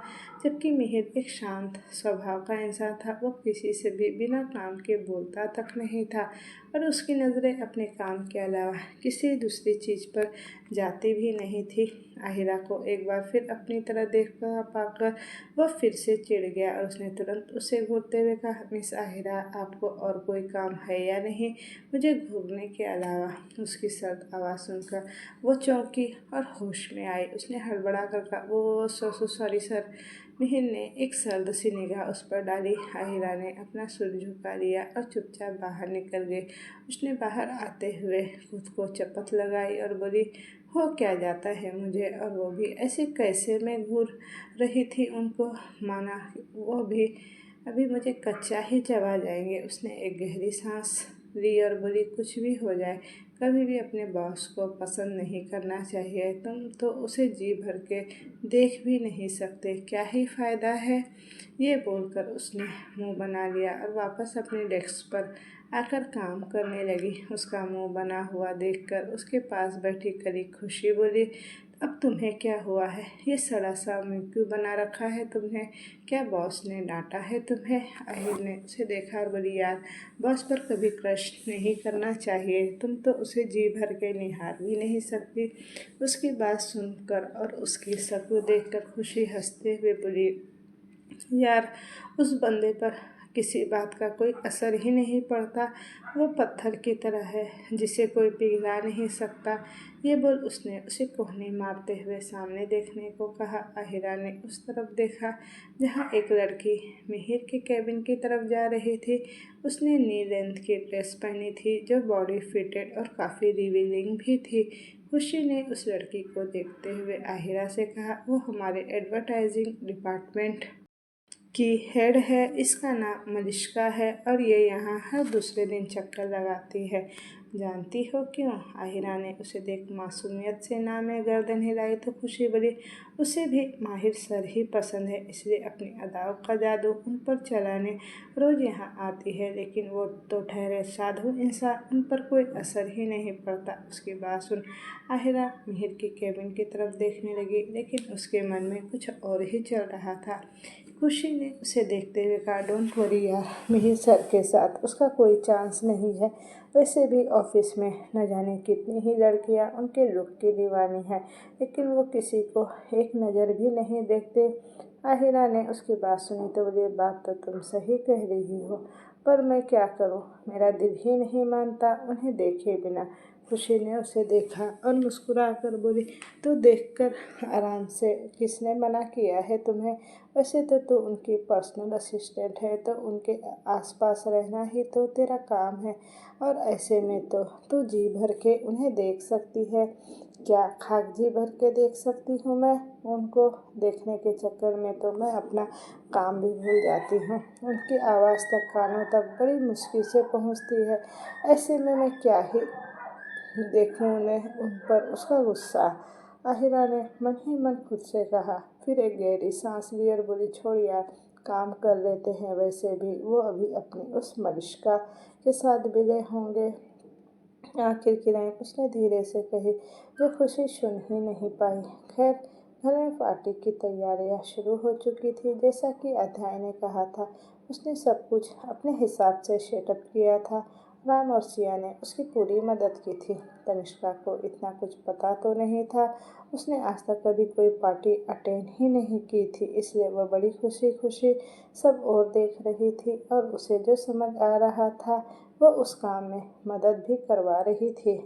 जबकि मिहिर एक शांत स्वभाव का इंसान था। वह किसी से भी बिना काम के बोलता तक नहीं था और उसकी नज़रें अपने काम के अलावा किसी दूसरी चीज़ पर जाती भी नहीं थी। आहिरा को एक बार फिर अपनी तरह देख पाकर वह फिर से चिढ़ गया और उसने तुरंत उसे घूरते हुए कहा, मिस आहिरा, आपको और कोई काम है या नहीं मुझे घूरने के अलावा? उसकी सर्द आवाज़ सुनकर वो चौंकी और होश में आई। उसने हड़बड़ा कर कहा, वो सॉरी सर। मिहिर ने एक सर्द सी निगाह उस पर डाली। आहिरा ने अपना सिर झुका लिया और चुपचाप बाहर निकल गई। उसने बाहर आते हुए खुद को चपत लगाई और बोली, हो क्या जाता है मुझे, और वो भी ऐसे कैसे? मैं घूर रही थी उनको, माना वो भी अभी मुझे कच्चा ही चबा जाएंगे। उसने एक गहरी सांस ली और बोली, कुछ भी हो जाए कभी भी अपने बॉस को पसंद नहीं करना चाहिए। तुम तो उसे जी भर के देख भी नहीं सकते, क्या ही फ़ायदा है? ये बोलकर उसने मुंह बना लिया और वापस अपने डेस्क पर आकर काम करने लगी। उसका मुंह बना हुआ देखकर उसके पास बैठी कलीग खुशी बोली, अब तुम्हें क्या हुआ है? ये सड़ा सा मुंह क्यों बना रखा है तुमने? क्या बॉस ने डांटा है तुम्हें? आहिर ने उसे देखा और बोली, यार, बॉस पर कभी क्रश नहीं करना चाहिए, तुम तो उसे जी भर के निहार भी नहीं सकती। उसकी बात सुनकर और उसकी शक्ल देखकर खुशी हंसते हुए बोली, यार, उस बंदे पर किसी बात का कोई असर ही नहीं पड़ता, वो पत्थर की तरह है जिसे कोई पिघला नहीं सकता। ये बोल उसने उसे कोहनी मारते हुए सामने देखने को कहा। आहिरा ने उस तरफ देखा जहाँ एक लड़की मिहिर के केबिन की तरफ जा रही थी। उसने नी लेंथ की ड्रेस पहनी थी जो बॉडी फिटेड और काफ़ी रिवीलिंग भी थी। खुशी ने उस लड़की को देखते हुए आहिरा से कहा, वो हमारे एडवर्टाइजिंग डिपार्टमेंट की हेड है। इसका नाम मलिश्का है और ये यहाँ हर दूसरे दिन चक्कर लगाती है। जानती हो क्यों? आहिरा ने उसे देख मासूमियत से नाम में गर्दन हिलाई तो खुशी बोली, उसे भी माहिर सर ही पसंद है, इसलिए अपनी अदाओं का जादू उन पर चलाने रोज़ यहाँ आती है। लेकिन वो तो ठहरे साधु इंसान, उन पर कोई असर ही नहीं पड़ता। उसकी बात सुन आहिरा मिहिर की केबिन की तरफ देखने लगी, लेकिन उसके मन में कुछ और ही चल रहा था। खुशी ने उसे देखते हुए कहा, डोंट वरी यार, मिहिर सर के साथ उसका कोई चांस नहीं है। वैसे भी ऑफिस में न जाने कितनी ही लड़कियां उनके लुक की दीवानी है, लेकिन वो किसी को एक नज़र भी नहीं देखते। आहिरा ने उसकी बात सुनी तो बोली, बात तो तुम सही कह रही हो, पर मैं क्या करूं, मेरा दिल ही नहीं मानता उन्हें देखे बिना। खुशी ने उसे देखा और मुस्कुरा कर बोली, तो देखकर आराम से, किसने मना किया है तुम्हें? वैसे तो तू उनकी पर्सनल असिस्टेंट है, तो उनके आसपास रहना ही तो तेरा काम है, और ऐसे में तो तू जी भर के उन्हें देख सकती है। क्या खाक जी भर के देख सकती हूँ मैं? उनको देखने के चक्कर में तो मैं अपना काम भी भूल जाती हूँ। उनकी आवाज़ तक कानों तक बड़ी मुश्किल से पहुँचती है। ऐसे में मैं क्या ही देखूं उन्हें, उन पर उसका गुस्सा। आहिरा ने मन ही मन खुद से कहा, फिर एक गहरी सांस ली और बोली, छोड़ यार, काम कर लेते हैं। वैसे भी वो अभी अपनी उस मलिश्का के साथ मिले होंगे। आखिर किराए उसने धीरे से कही, जो खुशी सुन ही नहीं पाई। खैर, घर में पार्टी की तैयारियां शुरू हो चुकी थी। जैसा कि अध्याय ने कहा था, उसने सब कुछ अपने हिसाब से सेटअप किया था। राम और सिया ने उसकी पूरी मदद की थी। तनिष्का को इतना कुछ पता तो नहीं था, उसने आज तक कभी कोई पार्टी अटेंड ही नहीं की थी, इसलिए वह बड़ी खुशी खुशी सब और देख रही थी और उसे जो समझ आ रहा था वह उस काम में मदद भी करवा रही थी।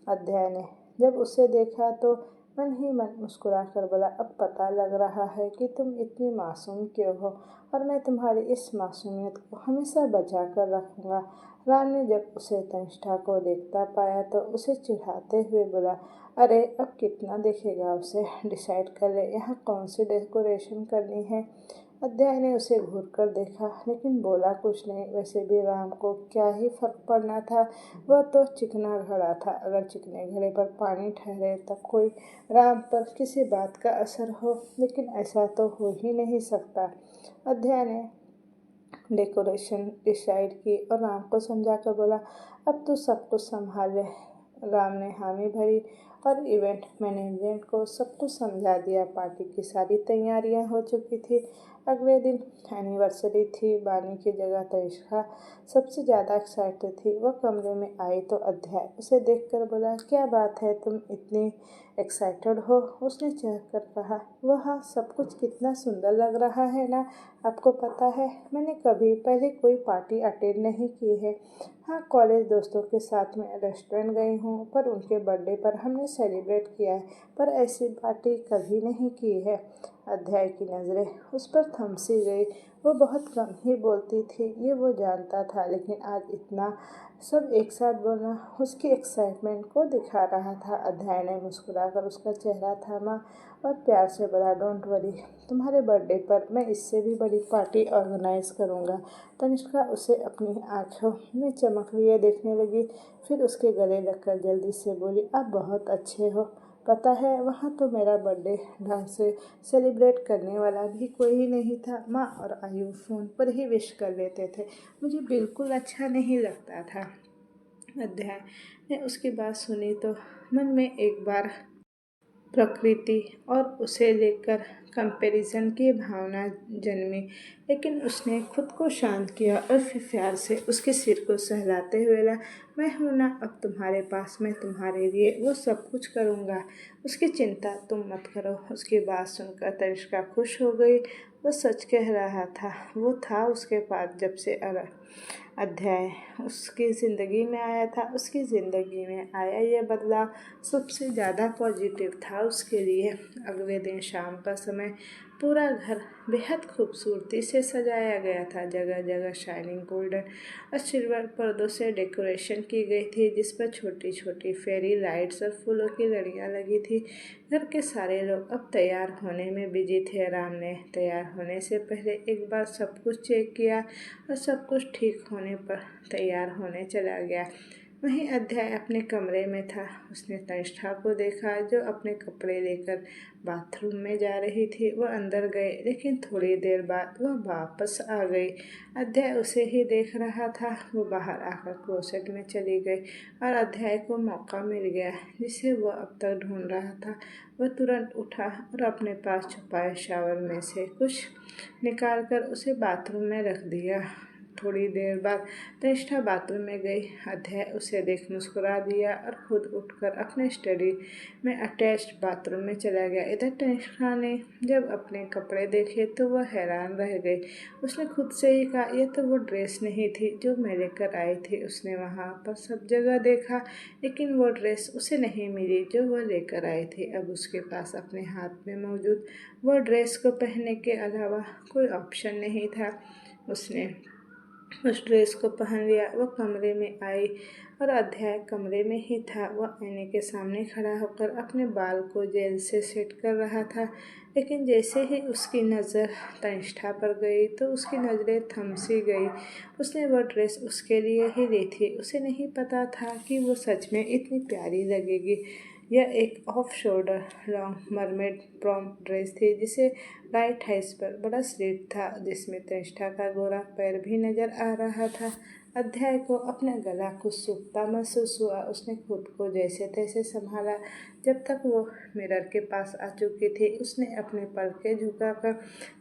अध्याय ने जब उसे देखा तो मन ही मन मुस्कुरा कर बोला, अब पता लग रहा है कि तुम इतनी मासूम क्यों हो, और मैं तुम्हारी इस मासूमियत को हमेशा बचा कर रखूँगा। राम ने जब उसे तनिष्ठा को देखता पाया तो उसे चिढ़ाते हुए बोला, अरे अब कितना देखेगा उसे, डिसाइड कर ले यहाँ कौन सी डेकोरेशन करनी है। अध्याय ने उसे घूर कर देखा, लेकिन बोला कुछ नहीं। वैसे भी राम को क्या ही फर्क पड़ना था, वह तो चिकना घड़ा था। अगर चिकने घड़े पर पानी ठहरे तब कोई राम पर किसी बात का असर हो, लेकिन ऐसा तो हो ही नहीं सकता। अध्याय ने डेकोरेशन डिसाइड की और राम को समझा कर बोला, अब तू सब कुछ संभाल ले। राम ने हामी भरी और इवेंट मैनेजमेंट को सब कुछ समझा दिया। पार्टी की सारी तैयारियां हो चुकी थी। अगले दिन एनिवर्सरी थी। बानी की जगह तनिष्का सबसे ज़्यादा एक्साइटेड थी। वह कमरे में आई तो अध्याय उसे देखकर बोला, क्या बात है, तुम इतनी एक्साइटेड हो? उसने चहक कर कहा, वह सब कुछ कितना सुंदर लग रहा है ना। आपको पता है, मैंने कभी पहले कोई पार्टी अटेंड नहीं की है। हाँ, कॉलेज दोस्तों के साथ में रेस्टोरेंट गई हूँ, पर उनके बर्थडे पर हमने सेलिब्रेट किया है, पर ऐसी पार्टी कभी नहीं की है। अध्याय की नज़रें उस पर थम सी गई। वो बहुत कम ही बोलती थी, ये वो जानता था, लेकिन आज इतना सब एक साथ बोलना उसकी एक्साइटमेंट को दिखा रहा था। अध्याय ने मुस्कुराकर उसका चेहरा थामा और प्यार से बोला, डोंट वरी, तुम्हारे बर्थडे पर मैं इससे भी बड़ी पार्टी ऑर्गेनाइज करूँगा। तनिष्का उसे अपनी आँखों में चमक लिए देखने लगी, फिर उसके गले लगकर जल्दी से बोली, आप बहुत अच्छे हो। पता है, वहाँ तो मेरा बर्थडे ढंग से सेलिब्रेट करने वाला भी कोई ही नहीं था। माँ और आयु फ़ोन पर ही विश कर लेते थे, मुझे बिल्कुल अच्छा नहीं लगता था। अध्याय ने उसकी बात सुनी तो मन में एक बार प्रकृति और उसे लेकर कंपैरिजन की भावना जन्मी, लेकिन उसने खुद को शांत किया और फिर प्यार से उसके सिर को सहलाते हुए बोला, मैं हूँ ना अब तुम्हारे पास, मैं तुम्हारे लिए वो सब कुछ करूँगा, उसकी चिंता तुम मत करो। उसकी बात सुनकर तनिष्का खुश हो गई। वो सच कह रहा था, वो था उसके पास जब से अध्याय उसकी ज़िंदगी में आया था। उसकी ज़िंदगी में आया यह बदलाव सबसे ज़्यादा पॉजिटिव था उसके लिए। अगले दिन शाम का समय, पूरा घर बेहद खूबसूरती से सजाया गया था। जगह जगह शाइनिंग गोल्डन और सिल्वर पर्दों से डेकोरेशन की गई थी जिस पर छोटी छोटी फेरी लाइट्स और फूलों की लड़ियाँ लगी थी। घर के सारे लोग अब तैयार होने में बिजी थे। राम ने तैयार होने से पहले एक बार सब कुछ चेक किया और सब कुछ ठीक होने पर तैयार होने चला गया। वहीं अध्याय अपने कमरे में था। उसने तनिष्ठा को देखा जो अपने कपड़े लेकर बाथरूम में जा रही थी। वह अंदर गए लेकिन थोड़ी देर बाद वह वापस आ गई। अध्याय उसे ही देख रहा था। वो बाहर आकर क्लोसेट में चली गई और अध्याय को मौका मिल गया जिसे वह अब तक ढूंढ रहा था। वह तुरंत उठा और अपने पास छुपाए शावर में से कुछ निकालकर उसे बाथरूम में रख दिया। थोड़ी देर बाद तनिष्ठा बाथरूम में गई। अध्याय उसे देख मुस्कुरा दिया और खुद उठकर अपने स्टडी में अटैच्ड बाथरूम में चला गया। इधर तनिष्ठा ने जब अपने कपड़े देखे तो वह हैरान रह गई। उसने खुद से ही कहा, यह तो वो ड्रेस नहीं थी जो मैं लेकर आई थी। उसने वहाँ पर सब जगह देखा लेकिन वो ड्रेस उसे नहीं मिली जो वह लेकर आई थी। अब उसके पास अपने हाथ में मौजूद वह ड्रेस को पहनने के अलावा कोई ऑप्शन नहीं था। उसने उस ड्रेस को पहन लिया। वह कमरे में आई और अध्याय कमरे में ही था। वह आईने के सामने खड़ा होकर अपने बाल को जेल से सेट कर रहा था लेकिन जैसे ही उसकी नज़र तनिष्ठा पर गई तो उसकी नज़रें थम सी गई। उसने वह ड्रेस उसके लिए ही ली थी। उसे नहीं पता था कि वो सच में इतनी प्यारी लगेगी। यह एक off shoulder long mermaid prom dress थी जिसे राइट थाइस पर बड़ा स्लिट था जिसमें तनिष्ठा का गोरा पैर भी नजर आ रहा था। अध्याय को अपना गला कुछ सूखता महसूस हुआ। उसने खुद को जैसे तैसे संभाला। जब तक वो मिरर के पास आ चुकी थी उसने अपने पलकें झुकाकर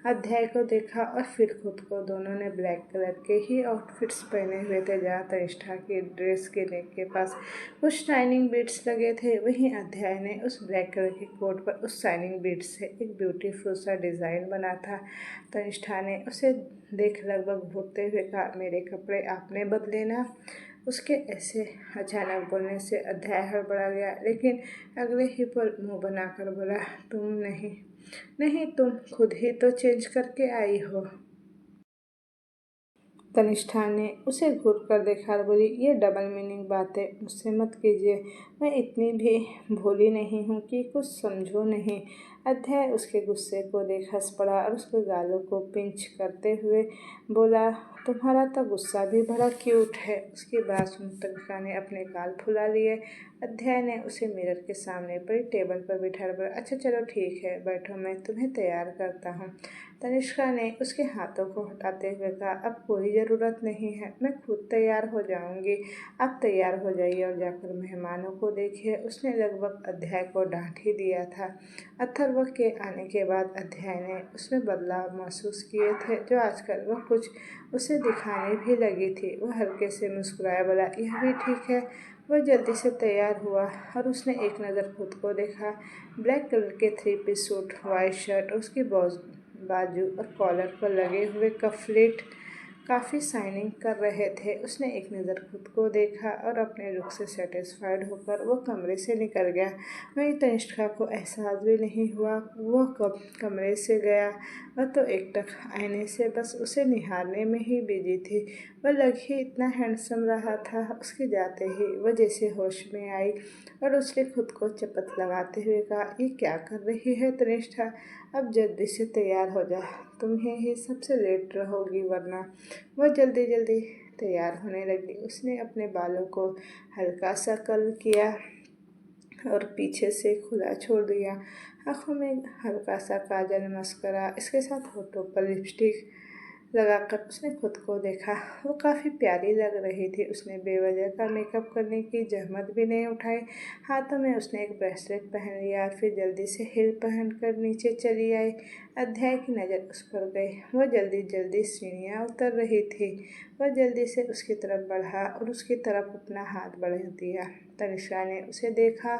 अध्याय को देखा और फिर खुद को। दोनों ने ब्लैक कलर के ही आउटफिट्स पहने हुए थे। जहाँ तनिष्ठा की ड्रेस के नेक के पास कुछ शाइनिंग बीड्स लगे थे वहीं अध्याय ने उस ब्लैक कलर के कोट पर उस शाइनिंग बीड्स से एक ब्यूटीफुल सा डिज़ाइन बना था। तनिष्ठा ने उसे देख लगभग भूलते हुए कहा, मेरे कपड़े आपने बदले ना। उसके ऐसे अचानक बोलने से अध्याय हड़बड़ा गया लेकिन अगले ही पल मुंह बनाकर बोला, तुम नहीं नहीं तुम खुद ही तो चेंज करके आई हो। तनिष्ठा ने उसे घूर कर देखा और बोली, ये डबल मीनिंग बातें मुझसे मत कीजिए। मैं इतनी भी भोली नहीं हूँ कि कुछ समझो नहीं। अध्याय उसके गुस्से को देख हंस पड़ा और उसके गालों को पिंच करते हुए बोला, तुम्हारा तो गुस्सा भी बड़ा क्यूट है। उसकी बात सुन तनिष्ठा ने अपने गाल फुला लिए। अध्याय ने उसे मिरर के सामने पड़ी टेबल पर बिठा कर, अच्छा चलो ठीक है बैठो, मैं तुम्हें तैयार करता हूँ। तनिष्का ने उसके हाथों को हटाते हुए कहा, अब कोई ज़रूरत नहीं है, मैं खुद तैयार हो जाऊंगी। आप तैयार हो जाइए और जाकर मेहमानों को देखिए। उसने लगभग अध्याय को डांट ही दिया था। अथर्व के आने के बाद अध्याय ने उसमें बदलाव महसूस किए थे जो आजकल वह कुछ उसे दिखाने भी लगी थी। वह हल्के से मुस्कुराया, बोला, यह भी ठीक है। वह जल्दी से तैयार हुआ और उसने एक नज़र खुद को देखा। ब्लैक कलर के 3 पीस सूट, वाइट शर्ट और उसकी बाजू और कॉलर पर लगे हुए कफलेट काफ़ी शाइनिंग कर रहे थे। उसने एक नज़र खुद को देखा और अपने लुक से सेटिस्फाइड होकर वो कमरे से निकल गया। वहीं तनिष्का को एहसास भी नहीं हुआ वह कब कमरे से गया। वह तो एकटक आईने से बस उसे निहारने में ही बिजी थी। वह लग ही इतना हैंडसम रहा था। उसके जाते ही वह जैसे होश में आई और उसने खुद को चपत लगाते हुए कहा, ये क्या कर रही है तनिष्ठा, अब जल्दी से तैयार हो जा, तुम्हें ही सबसे लेट रहोगी वरना। वह जल्दी जल्दी तैयार होने लगी। उसने अपने बालों को हल्का सा कर्ल किया और पीछे से खुला छोड़ दिया। आँखों में हल्का सा काजल, मस्करा, इसके साथ होठों पर लिपस्टिक लगाकर उसने खुद को देखा। वो काफ़ी प्यारी लग रही थी। उसने बेवजह का मेकअप करने की जहमत भी नहीं उठाई। हाथों में उसने एक ब्रेसलेट पहन लिया और फिर जल्दी से हील पहनकर नीचे चली आई। अध्याय की नज़र उस पर गई। वह जल्दी जल्दी सीढ़ियाँ उतर रही थी। वह जल्दी से उसकी तरफ बढ़ा और उसकी तरफ अपना हाथ बढ़ा दिया। तनिष्का ने उसे देखा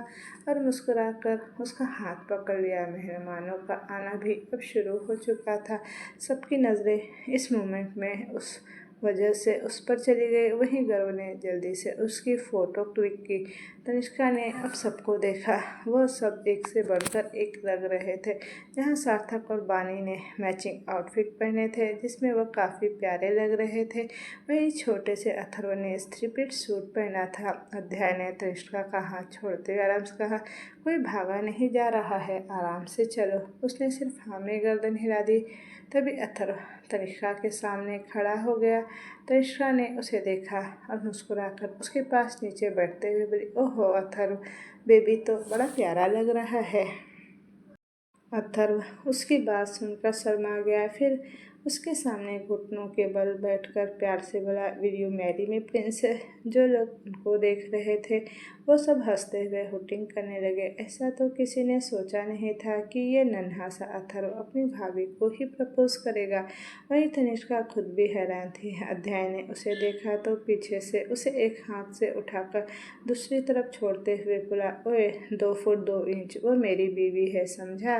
और मुस्कुराकर उसका हाथ पकड़ लिया। मेहमानों का आना भी अब शुरू हो चुका था। सबकी नज़रें इस मोमेंट में उस वजह से उस पर चली गई। वहीं गर्व ने जल्दी से उसकी फ़ोटो क्लिक की। तनिष्का ने अब सबको देखा। वो सब एक से बढ़कर एक लग रहे थे। जहाँ सार्थक और बानी ने मैचिंग आउटफिट पहने थे जिसमें वह काफ़ी प्यारे लग रहे थे, वहीं छोटे से अथर्व ने थ्री-पीस सूट पहना था। अध्याय ने तनिष्का का हाथ छोड़ते हुए आराम से कहा, कोई भागा नहीं जा रहा है, आराम से चलो। उसने सिर्फ हाँ में गर्दन हिला दी। तभी अथर्व तनिष्का के सामने खड़ा हो गया। तनिष्का ने उसे देखा और मुस्कुराकर उसके पास नीचे बैठते हुए बोली, ओहो अथर्व, बेबी तो बड़ा प्यारा लग रहा है। अथर्व उसकी बात सुनकर शर्मा गया। फिर उसके सामने घुटनों के बल बैठकर प्यार से बोला, will you marry me Prince. जो लोग उनको देख रहे थे वो सब हंसते हुए हुटिंग करने लगे। ऐसा तो किसी ने सोचा नहीं था कि ये नन्हा सा अथर्व अपनी भाभी को ही प्रपोज करेगा। वहीं तनिष्का खुद भी हैरान थी। अध्याय ने उसे देखा तो पीछे से उसे एक हाथ से उठाकर दूसरी तरफ छोड़ते हुए बोला, ओए 2 फुट 2 इंच, वो मेरी बीवी है, समझा।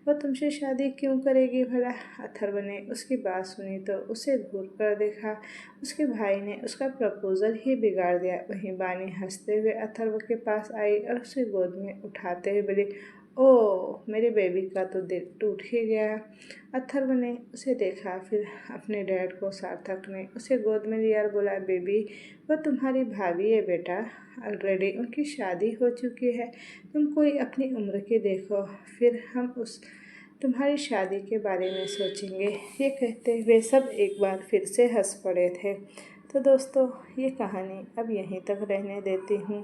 वो तुमसे शादी क्यों करेगी भला। अथर्व ने उसकी बात सुनी तो उसे घूर कर देखा। उसके भाई ने उसका प्रपोजल ही बिगाड़ दिया। वहीं बानी हंसते हुए अथर्व के पास आई और उसे गोद में उठाते हुए बोली, ओह मेरी बेबी का तो दिल टूट ही गया। अथर्व ने उसे देखा। फिर अपने डैड को सार्थक ने उसे गोद में लिया और बोला, बेबी वो तुम्हारी भाभी है बेटा, ऑलरेडी उनकी शादी हो चुकी है। तुम कोई अपनी उम्र की देखो, फिर हम उस तुम्हारी शादी के बारे में सोचेंगे। ये कहते हुए सब एक बार फिर से हंस पड़े थे। तो दोस्तों ये कहानी अब यहीं तक रहने देती हूँ।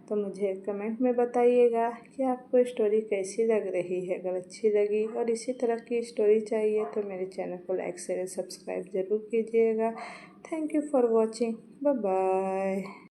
तो मुझे कमेंट में बताइएगा कि आपको स्टोरी कैसी लग रही है। अगर अच्छी लगी और इसी तरह की स्टोरी चाहिए तो मेरे चैनल को लाइक शेयर सब्सक्राइब ज़रूर कीजिएगा। Thank you for watching. Bye bye.